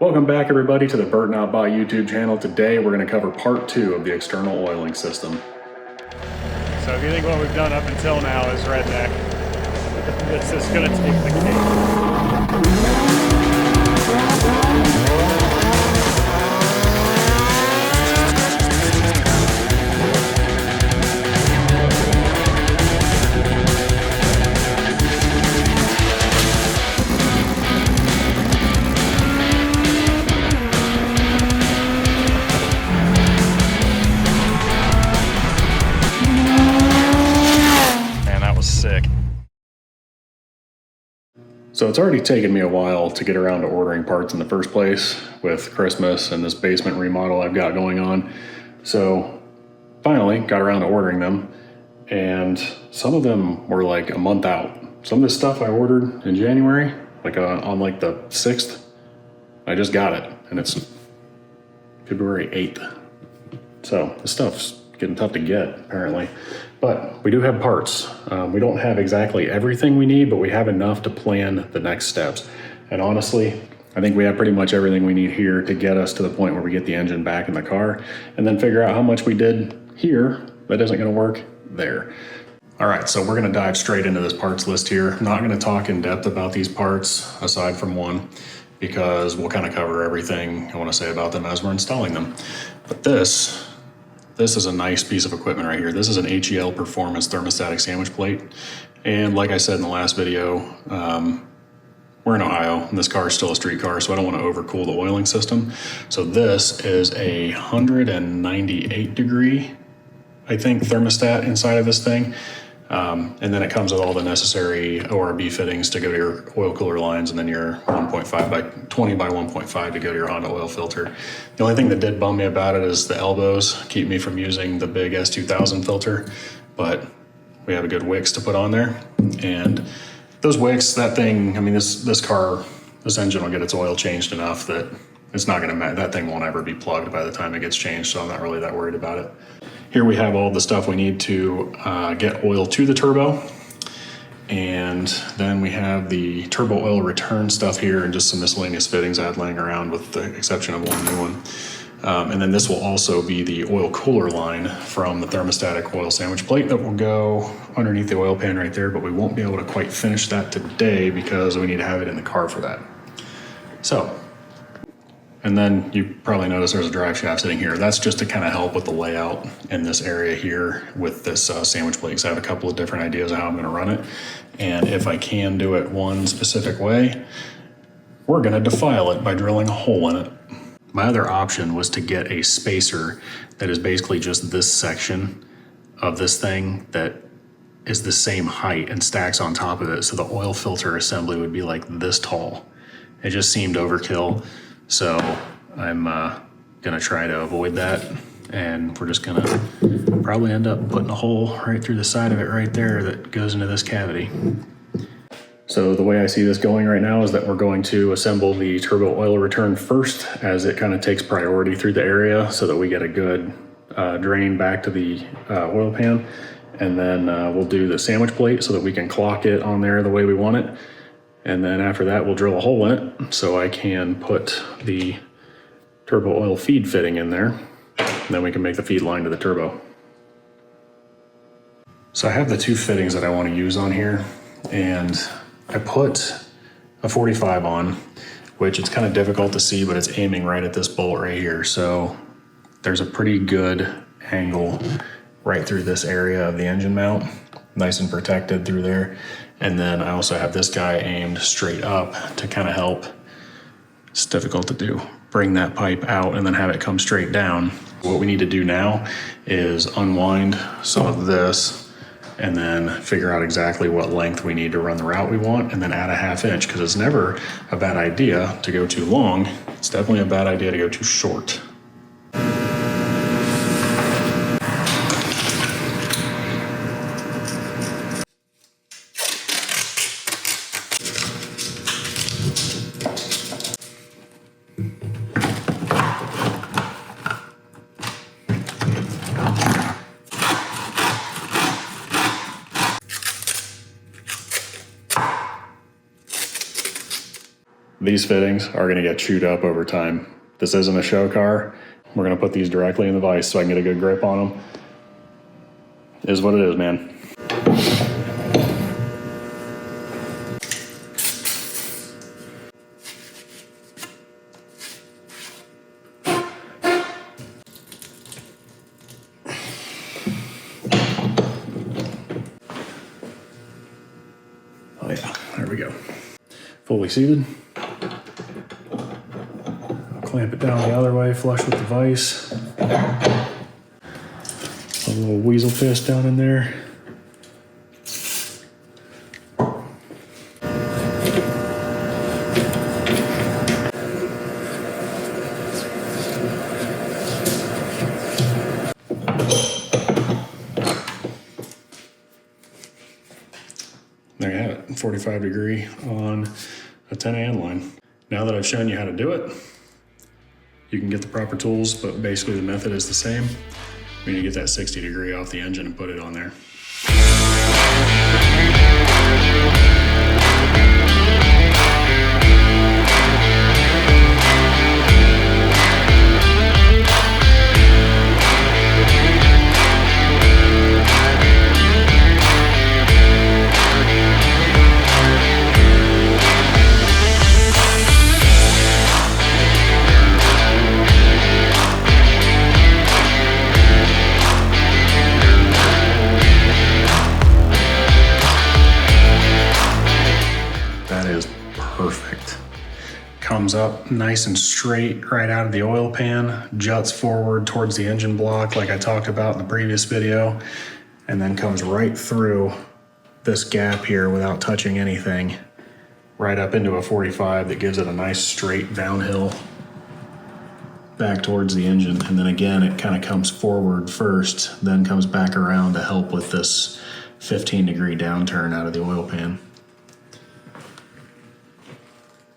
Welcome back everybody to the Burt Not Buy YouTube channel. Today we're going to cover part 2 of the external oiling system. So if you think what we've done up until now is redneck, this is going to take the cake. Sick. So it's already taken me a while to get around to ordering parts in the first place with Christmas and this basement remodel I've got going on. So finally got around to ordering them, and some of them were like a month out. Some of this stuff I ordered in January, like on like the 6th, I just got it and it's February 8th. So this stuff's getting tough to get apparently. But we do have parts. We don't have exactly everything we need, but we have enough to plan the next steps. And honestly, I think we have pretty much everything we need here to get us to the point where we get the engine back in the car and then figure out how much we did here that isn't gonna work there. All right, so we're gonna dive straight into this parts list here. I'm not gonna talk in depth about these parts aside from one, because we'll kind of cover everything I wanna say about them as we're installing them. But this is a nice piece of equipment right here. This is an HEL Performance thermostatic sandwich plate. And like I said in the last video, we're in Ohio and this car is still a street car, so I don't want to overcool the oiling system. So this is a 198 degree, I think, thermostat inside of this thing. And then it comes with all the necessary ORB fittings to go to your oil cooler lines, and then your 1.5 by 20 by 1.5 to go to your Honda oil filter. The only thing that did bum me about it is the elbows keep me from using the big S2000 filter, but we have a good wicks to put on there. And those wicks, that thing, I mean, this car, this engine will get its oil changed enough that it's not gonna matter. That thing won't ever be plugged by the time it gets changed, so I'm not really that worried about it. Here we have all the stuff we need to get oil to the turbo. And then we have the turbo oil return stuff here and just some miscellaneous fittings I had laying around with the exception of one new one. And then this will also be the oil cooler line from the thermostatic oil sandwich plate that will go underneath the oil pan right there, but we won't be able to quite finish that today because we need to have it in the car for that. So, and then you probably notice there's a drive shaft sitting here. That's just to kind of help with the layout in this area here with this sandwich plate. So I have a couple of different ideas of how I'm gonna run it. And if I can do it one specific way, we're gonna defile it by drilling a hole in it. My other option was to get a spacer that is basically just this section of this thing that is the same height and stacks on top of it. So the oil filter assembly would be like this tall. It just seemed overkill. So I'm gonna try to avoid that, and we're just gonna probably end up putting a hole right through the side of it right there that goes into this cavity. So the way I see this going right now is that we're going to assemble the turbo oil return first, as it kind of takes priority through the area so that we get a good drain back to the oil pan. And then we'll do the sandwich plate so that we can clock it on there the way we want it. And then after that, we'll drill a hole in it so I can put the turbo oil feed fitting in there. And then we can make the feed line to the turbo. So I have the two fittings that I want to use on here, and I put a 45 on, which it's kind of difficult to see, but it's aiming right at this bolt right here. So there's a pretty good angle right through this area of the engine mount, nice and protected through there. And then I also have this guy aimed straight up to kind of help. It's difficult to do. Bring that pipe out and then have it come straight down. What we need to do now is unwind some of this and then figure out exactly what length we need to run the route we want, and then add a 1/2 inch, because it's never a bad idea to go too long. It's definitely a bad idea to go too short. These fittings are gonna get chewed up over time. This isn't a show car. We're gonna put these directly in the vise so I can get a good grip on them. Is what it is, man. Oh yeah, there we go. Fully seated. Clamp it down the other way, flush with the vise. A little weasel fist down in there. There you have it, 45 degree on a 10AN line. Now that I've shown you how to do it, you can get the proper tools, but basically the method is the same. We need to get that 60 degree off the engine and put it on there. Perfect. Comes up nice and straight right out of the oil pan, juts forward towards the engine block like I talked about in the previous video, and then comes right through this gap here without touching anything, right up into a 45 that gives it a nice straight downhill back towards the engine. And then again, it kind of comes forward first, then comes back around to help with this 15 degree downturn out of the oil pan.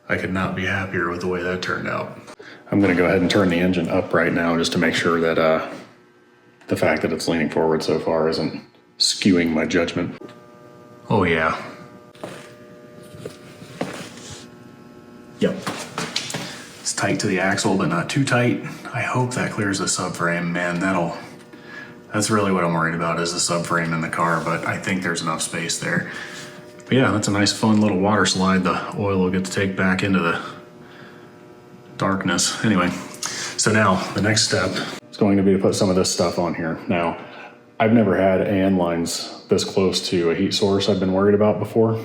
I could not be happier with the way that turned out. I'm gonna go ahead and turn the engine up right now just to make sure that the fact that it's leaning forward so far isn't skewing my judgment. Oh yeah. Yep. It's tight to the axle, but not too tight. I hope that clears the subframe. Man, that's really what I'm worried about is the subframe in the car, but I think there's enough space there. But yeah, that's a nice fun little water slide the oil will get to take back into the darkness. Anyway, so now the next step is going to be to put some of this stuff on here. Now, I've never had AN lines this close to a heat source I've been worried about before.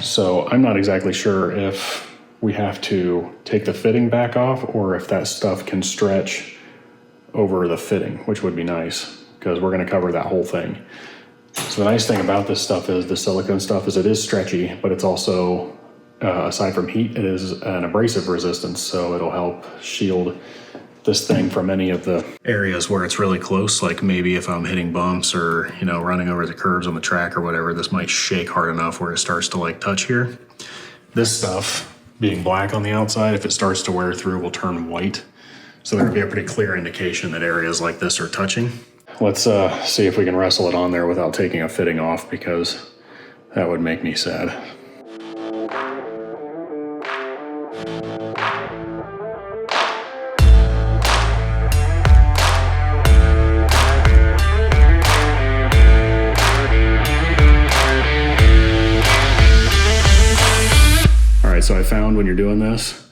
So I'm not exactly sure if we have to take the fitting back off or if that stuff can stretch over the fitting, which would be nice because we're gonna cover that whole thing. So the nice thing about this stuff is the silicone stuff is it is stretchy, but it's also, aside from heat, it is an abrasive resistance. So it'll help shield this thing from any of the areas where it's really close. Like maybe if I'm hitting bumps or, you know, running over the curves on the track or whatever, this might shake hard enough where it starts to like touch here. This stuff being black on the outside, if it starts to wear through, will turn white. So there'll be a pretty clear indication that areas like this are touching. Let's see if we can wrestle it on there without taking a fitting off, because that would make me sad. All right, so I found when you're doing this,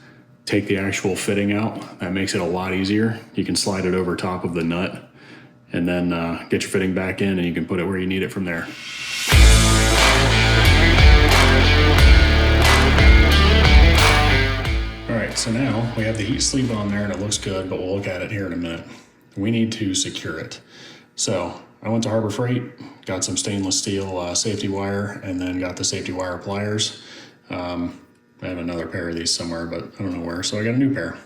take the actual fitting out. That makes it a lot easier. You can slide it over top of the nut and then get your fitting back in and you can put it where you need it from there. All right, so now we have the heat sleeve on there and it looks good, but we'll look at it here in a minute. We need to secure it. So I went to Harbor Freight, got some stainless steel safety wire, and then got the safety wire pliers. I have another pair of these somewhere, but I don't know where, so I got a new pair.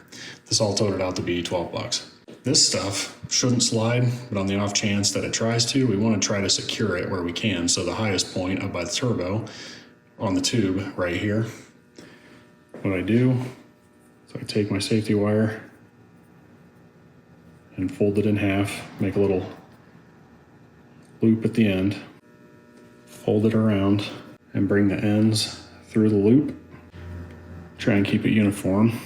This all totaled out to be 12 bucks. This stuff shouldn't slide, but on the off chance that it tries to, we want to try to secure it where we can. So the highest point up by the turbo on the tube right here. What I do, so I take my safety wire and fold it in half, make a little loop at the end, fold it around and bring the ends through the loop Try and keep it uniform.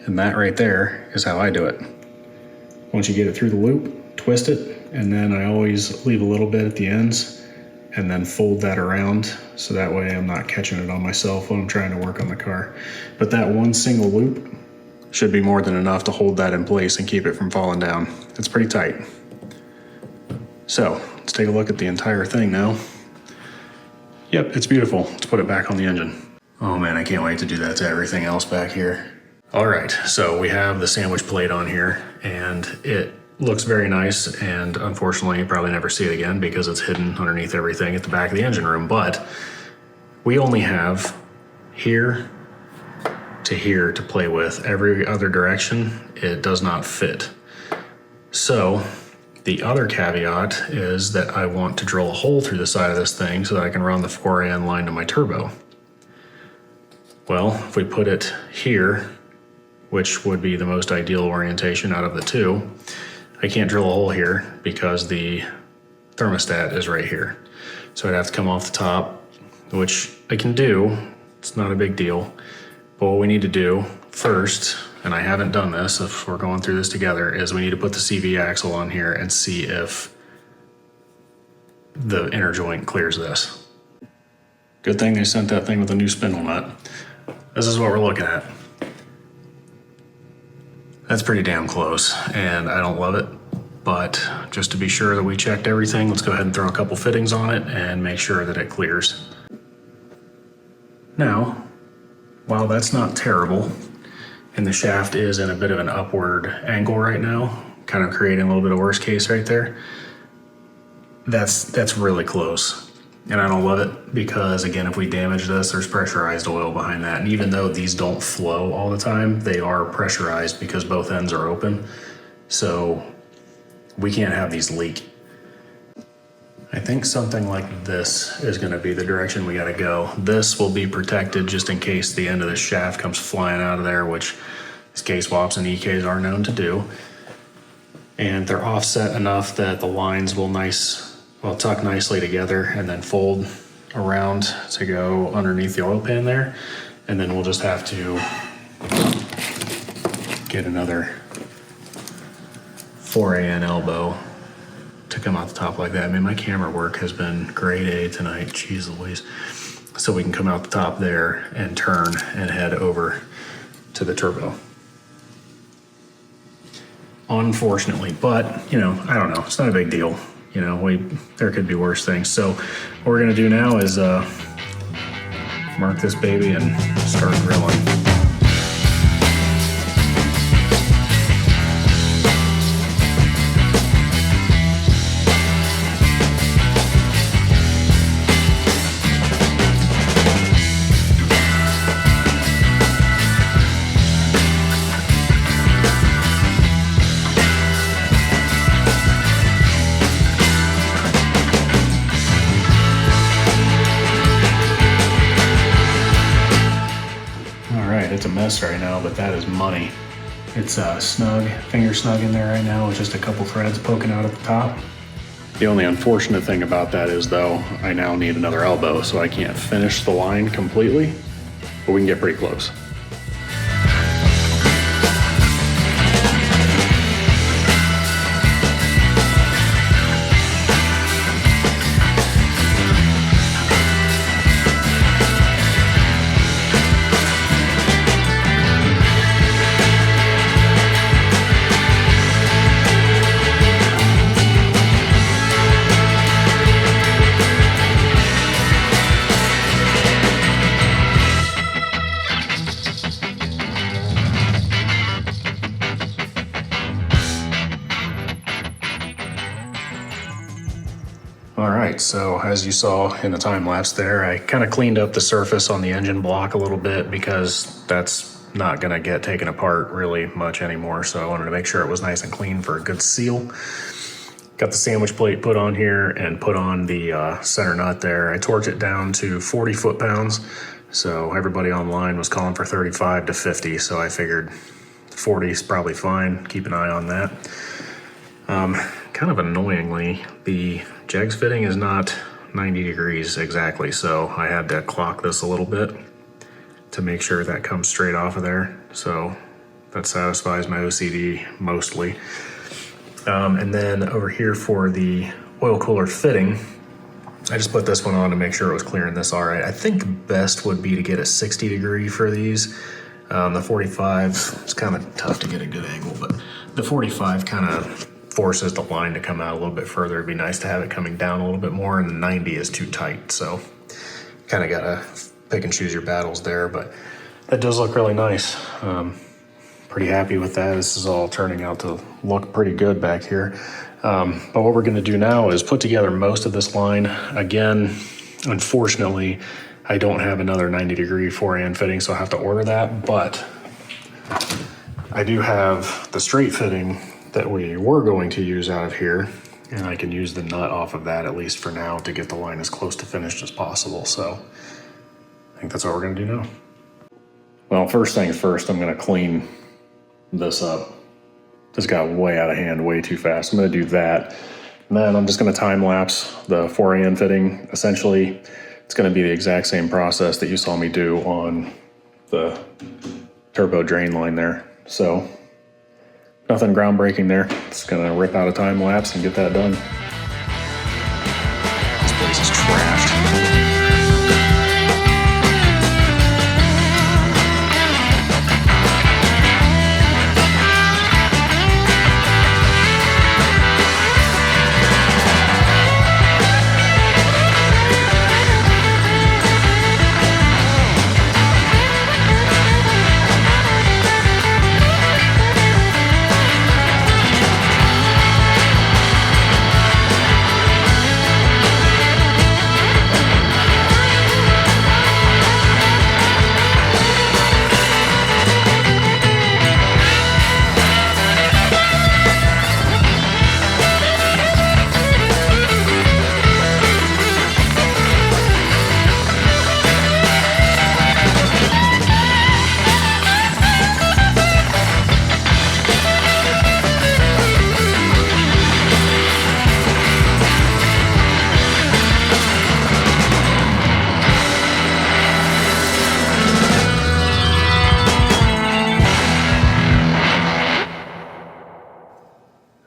And that right there is how I do it. Once you get it through the loop, twist it, and then I always leave a little bit at the ends and then fold that around so that way I'm not catching it on myself when I'm trying to work on the car. But that one single loop should be more than enough to hold that in place and keep it from falling down. It's pretty tight. So let's take a look at the entire thing now. Yep, it's beautiful. Let's put it back on the engine. Oh man, I can't wait to do that to everything else back here. All right, so we have the sandwich plate on here and it looks very nice, and unfortunately you probably never see it again because it's hidden underneath everything at the back of the engine room, but we only have here to here to play with. Every other direction, it does not fit. So the other caveat is that I want to drill a hole through the side of this thing so that I can run the 4AN line to my turbo. Well, if we put it here, which would be the most ideal orientation out of the two, I can't drill a hole here because the thermostat is right here. So I'd have to come off the top, which I can do. It's not a big deal. But what we need to do first, and I haven't done this if we're going through this together, is we need to put the CV axle on here and see if the inner joint clears this. Good thing they sent that thing with a new spindle nut. This is what we're looking at. That's pretty damn close, and I don't love it, but just to be sure that we checked everything, let's go ahead and throw a couple fittings on it and make sure that it clears. Now, while that's not terrible, and the shaft is in a bit of an upward angle right now, kind of creating a little bit of worst case right there, that's really close. And I don't love it because, again, if we damage this, there's pressurized oil behind that. And even though these don't flow all the time, they are pressurized because both ends are open. So we can't have these leak. I think something like this is going to be the direction we got to go. This will be protected just in case the end of the shaft comes flying out of there, which these K-swaps and EKs are known to do. And they're offset enough that the lines will tuck nicely together and then fold around to go underneath the oil pan there. And then we'll just have to get another 4AN elbow to come out the top like that. I mean, my camera work has been grade A tonight, jeez Louise. So we can come out the top there and turn and head over to the turbo. Unfortunately, but I don't know, it's not a big deal. There could be worse things. So what we're gonna do now is mark this baby and start grilling. It's a mess right now, but that is money. It's snug, finger snug in there right now with just a couple threads poking out at the top. The only unfortunate thing about that is, though, I now need another elbow, so I can't finish the line completely, but we can get pretty close. All right, so as you saw in the time lapse there, I kind of cleaned up the surface on the engine block a little bit because that's not gonna get taken apart really much anymore. So I wanted to make sure it was nice and clean for a good seal. Got the sandwich plate put on here and put on the center nut there. I torqued it down to 40 foot-pounds. So everybody online was calling for 35 to 50. So I figured 40 is probably fine. Keep an eye on that. Kind of annoyingly, the jegs fitting is not 90 degrees exactly, so I had to clock this a little bit to make sure that comes straight off of there. So that satisfies my OCD mostly. And then over here for the oil cooler fitting, I just put this one on to make sure it was clearing this all right. I think the best would be to get a 60 degree for these. The 45, it's kind of tough to get a good angle, but the 45 kind of forces the line to come out a little bit further. It'd be nice to have it coming down a little bit more, and the 90 is too tight. So kind of gotta pick and choose your battles there, but that does look really nice. Pretty happy with that. This is all turning out to look pretty good back here. But what we're gonna do now is put together most of this line. Again, unfortunately, I don't have another 90 degree forehand fitting, so I'll have to order that, but I do have the straight fitting that we were going to use out of here, and I can use the nut off of that, at least for now, to get the line as close to finished as possible. So I think that's what we're gonna do now. Well, first things first, I'm gonna clean this up. This got way out of hand, way too fast. I'm gonna do that. And then I'm just gonna time lapse the forehand fitting. Essentially, it's gonna be the exact same process that you saw me do on the turbo drain line there. So nothing groundbreaking there. Just gonna rip out a time lapse and get that done. This place is trashed.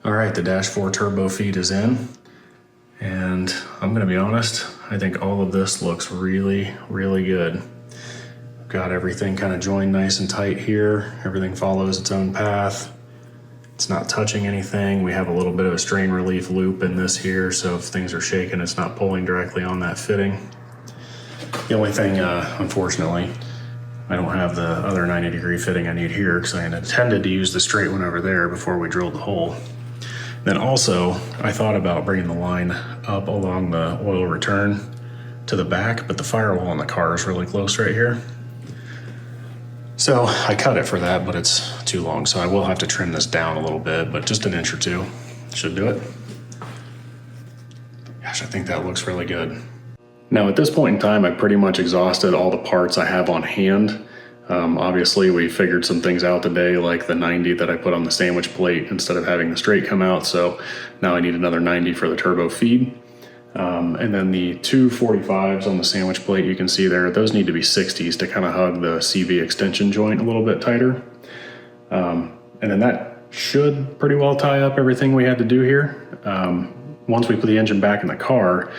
All right, the Dash 4 turbo feed is in, and I'm gonna be honest, I think all of this looks really, really good. Got everything kind of joined nice and tight here. Everything follows its own path. It's not touching anything. We have a little bit of a strain relief loop in this here, so if things are shaking, it's not pulling directly on that fitting. The only thing, unfortunately, I don't have the other 90 degree fitting I need here because I had intended to use the straight one over there before we drilled the hole. Then also, I thought about bringing the line up along the oil return to the back, but the firewall in the car is really close right here. So I cut it for that, but it's too long, so I will have to trim this down a little bit, but just an inch or two should do it. Gosh, I think that looks really good. Now at this point in time, I pretty much exhausted all the parts I have on hand. Obviously we figured some things out today, like the 90 that I put on the sandwich plate instead of having the straight come out. So now I need another 90 for the turbo feed. And then the two 45s on the sandwich plate, you can see there, those need to be 60s to kind of hug the CV extension joint a little bit tighter. And then that should pretty well tie up everything we had to do here. Once we put the engine back in the car,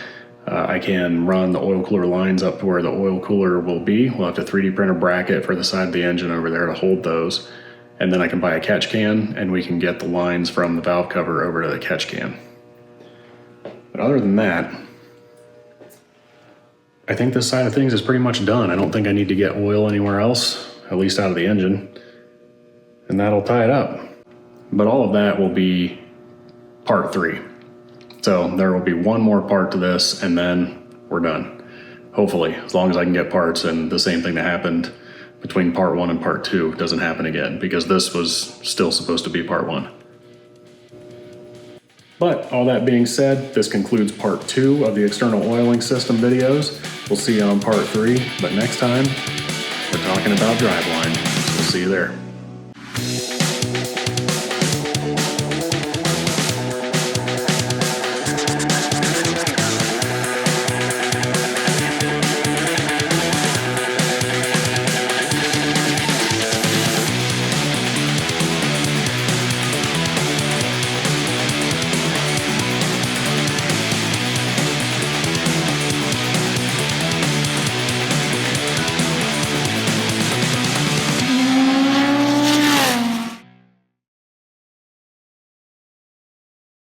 I can run the oil cooler lines up to where the oil cooler will be. We'll have to 3D print a bracket for the side of the engine over there to hold those. And then I can buy a catch can and we can get the lines from the valve cover over to the catch can. But other than that, I think this side of things is pretty much done. I don't think I need to get oil anywhere else, at least out of the engine. And that'll tie it up. But all of that will be part 3. So there will be one more part to this and then we're done. Hopefully, as long as I can get parts and the same thing that happened between part 1 and part 2 doesn't happen again, because this was still supposed to be part 1. But all that being said, this concludes part 2 of the external oiling system videos. We'll see you on part 3, but next time we're talking about driveline. We'll see you there.